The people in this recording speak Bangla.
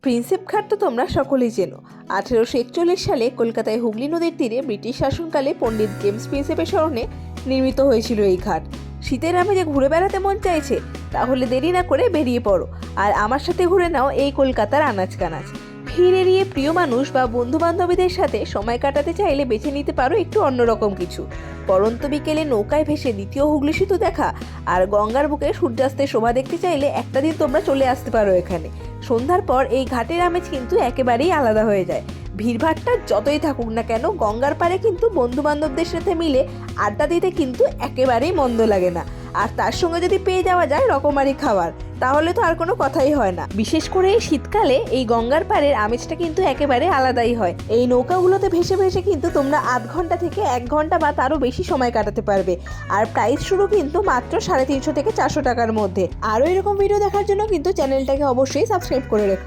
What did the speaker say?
প্রিন্সেপ ঘাট তো তোমরা সকলেই চেনো। 1841 সালে কলকাতায় হুগলি নদীর তীরে ব্রিটিশ শাসনকালে পণ্ডিত জেমস প্রিন্সেপের স্মরণে নির্মিত হয়েছিল এই ঘাট। শীতের আমেজে ঘুরে বেড়াতে মন চাইছে? তাহলে দেরি না করে বেরিয়ে পড়ো আর আমার সাথে ঘুরে নাও এই কলকাতার আনাচ কানাচ। ভিড় এড়িয়ে প্রিয় মানুষ বা বন্ধু বান্ধবীদের সাথে সময় কাটাতে চাইলে বেছে নিতে পারো একটু অন্যরকম কিছু। পরন্ত বিকেলে নৌকায় ভেসে দ্বিতীয় হুগলি সেতু দেখা আর গঙ্গার বুকে সূর্যাস্তের শোভা দেখতে চাইলে একটা দিন তোমরা চলে আসতে পারো এখানে। সন্ধ্যার পর এই ঘাটের আমেজ কিন্তু একেবারেই আলাদা হয়ে যায়। ভিড়ভাট্টা যতই থাকুক না কেন, গঙ্গার পাড়ে কিন্তু বন্ধু বান্ধবদের সাথে মিলে আড্ডা দিতে কিন্তু একেবারেই মন্দ লাগে না। আর তার সঙ্গে যদি পেয়ে যাওয়া যায় রকমারি খাবার, তাহলে তো আর কোনো কথাই হয় না। বিশেষ করে এই শীতকালে এই গঙ্গার পাড়ের আমেজটা কিন্তু একেবারে আলাদাই হয়। এই নৌকাগুলোতে ভেসে ভেসে কিন্তু তোমরা আধ ঘন্টা থেকে 1 ঘন্টা বা তারও বেশি সময় কাটাতে পারবে। আর প্রাইস শুরু কিন্তু মাত্র 350 থেকে 400 টাকার মধ্যে। আরও এরকম ভিডিও দেখার জন্য কিন্তু চ্যানেলটাকে অবশ্যই সাবস্ক্রাইব করে রেখো।